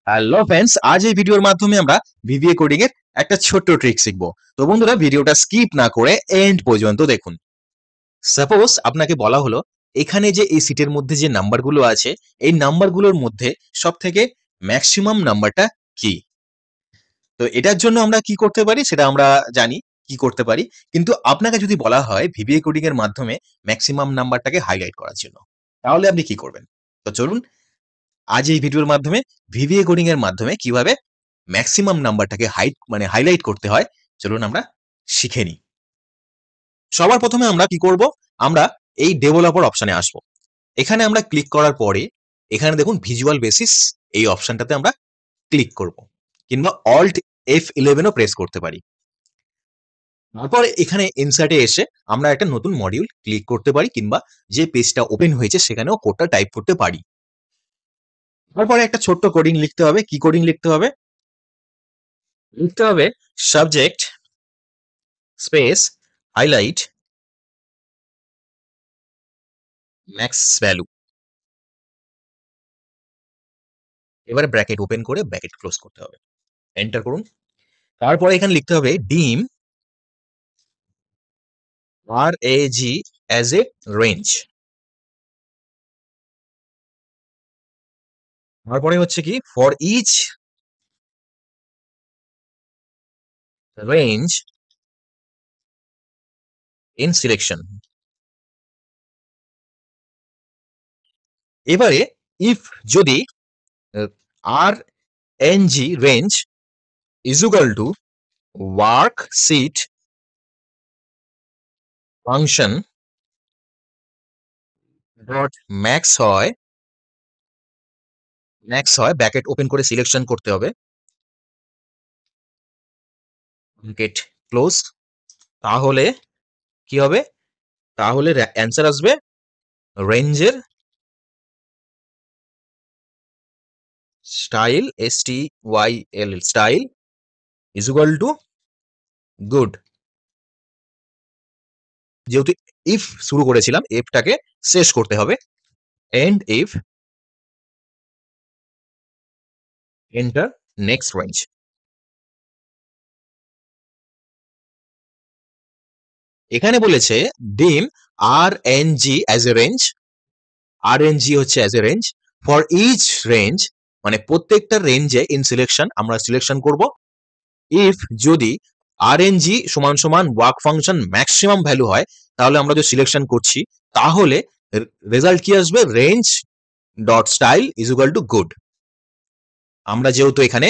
Hello friends, আজ এই ভিডিওর মাধ্যমে আমরা ভিভিএ কোডিং এর একটা ছোট্ট ট্রিক শিখবো। তো বন্ধুরা, ভিডিওটা স্কিপ না করে এন্ড পর্যন্ত দেখুন। সাপোজ আপনাকে বলা হলো এখানে যে এই সিটের মধ্যে যে নাম্বারগুলো আছে, এই নাম্বারগুলোর মধ্যে সবথেকে ম্যাক্সিমাম নাম্বারটা কি। তো এটার জন্য আমরা কি করতে পারি সেটা আমরা জানি কি করতে পারি, কিন্তু আপনাকে যদি বলা হয় ভিভিএ কোডিং এর মাধ্যমে ম্যাক্সিমাম নাম্বারটাকে হাইলাইট করার জন্য, তাহলে আপনি কি করবেন? তো চলুন আজ এই ভিডিওর মাধ্যমে ভিভিএ কোডিং এর মাধ্যমে কিভাবে ম্যাক্সিমাম নাম্বারটাকে হাইলাইট করতে হয়, চলুন আমরা শিখে নিই। সবার প্রথমে আমরা কি করব? আমরা এই ডেভেলপার অপশনে আসব। এখানে আমরা ক্লিক করার পরে এখানে দেখুন ভিজুয়াল বেসিস, এই অপশনটাতে আমরা ক্লিক করব, কিংবা অল্ট F11 ও প্রেস করতে পারি। তারপর এখানে ইনসার্টে এসে আমরা একটা নতুন মডিউল ক্লিক করতে পারি, কিংবা যে পেজটা ওপেন হয়েছে সেখানেও কোডটা টাইপ করতে পারি। তারপরে একটা ছোট্ট কোডিং লিখতে হবে। কি কোডিং লিখতে হবে? লিখতে হবে subject space highlight max value. এবারে ব্র্যাকেট ওপেন করে ব্র্যাকেট ক্লোজ করতে হবে, এন্টার করুন। তারপরে এখানে লিখতে হবে ডিম RAG অ্যাজ এ রেঞ্জ। তারপরে হচ্ছে কি for each range in selection. এবারে ইফ যদি RNG range is equal to worksheet function dot max হয় ব্র্যাকেট ওপেন করে সিলেকশন করতে হবে, ব্র্যাকেট ক্লোজ। তাহলে কি হবে? তাহলে অ্যান্সার আসবে রেঞ্জের style style is equal to good. যেহেতু ইফ শুরু করেছিলাম, এফটাকে শেষ করতে হবে। End if enter next range. এখানে বলেছে dim RNG as a range. RNG হচ্ছে as a range. For each range মানে প্রত্যেকটা রেঞ্জে ইন সিলেকশন আমরা সিলেকশন করব। ইফ যদি RNG সমান সমান ওয়ার্ক ফাংশন ম্যাক্সিমাম ভ্যালু হয়, তাহলে আমরা যে সিলেকশন করছি, তাহলে রেজাল্ট কি আসবে? Range dot style is equal to good. আমরা যেহেতু এখানে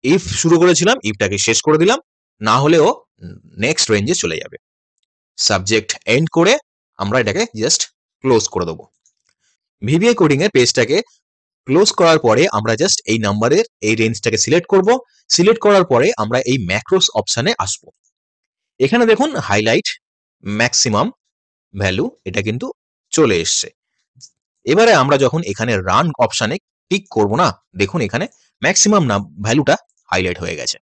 ইফ শুরু করেছিলাম, ইফটাকে শেষ করে দিলাম, না হলেও নেক্সট রেঞ্জে চলে যাবে। সাবজেক্ট এন্ড করে আমরা এটাকে জাস্ট ক্লোজ করে দেবো। ভিভিএ কোডিং এর পেজটাকে ক্লোজ করার পরে আমরা জাস্ট এই নাম্বারের এই রেঞ্জটাকে সিলেক্ট করব। সিলেক্ট করার পরে আমরা এই ম্যাক্রোস অপশনে আসব। এখানে দেখুন হাইলাইট ম্যাক্সিমাম ভ্যালু, এটা কিন্তু চলে এসছে। এবারে আমরা যখন এখানে রান অপশনে ক্লিক করব না, দেখুন এখানে ম্যাক্সিমাম ভ্যালুটা হাইলাইট হয়ে গেছে।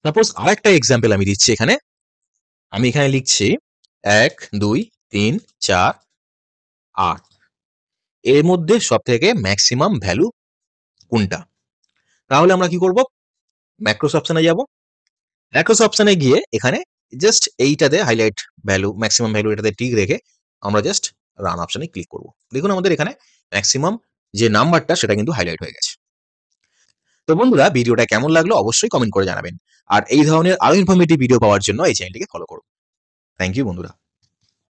সাপোজ আরেকটা এক্সাম্পল আমি দিচ্ছি। আমি এখানে লিখছি 1 2 3 4 8, এর মধ্যে সব থেকে ম্যাক্সিমাম ভ্যালু কোনটা? তাহলে আমরা কি করব? ম্যাক্রোস অপশনে যাব। ম্যাক্রোস অপশনে গিয়ে এখানে জাস্ট এইটাতে হাইলাইট ভ্যালু ম্যাক্সিমাম ভ্যালু এটাতে টিক রেখে আমরা জাস্ট রান অপশনে ক্লিক করব। দেখুন আমাদের এখানে ম্যাক্সিমাম যে নাম্বারটা সেটা কিন্তু হাইলাইট হয়ে গেছে। তো বন্ধুরা, ভিডিওটা কেমন লাগলো অবশ্যই কমেন্ট করে জানাবেন। আর এই ধরনের আরো ইনফরমেটিভ ভিডিও পাওয়ার জন্য এই চ্যানেলটিকে ফলো করুন। থ্যাংক ইউ বন্ধুরা।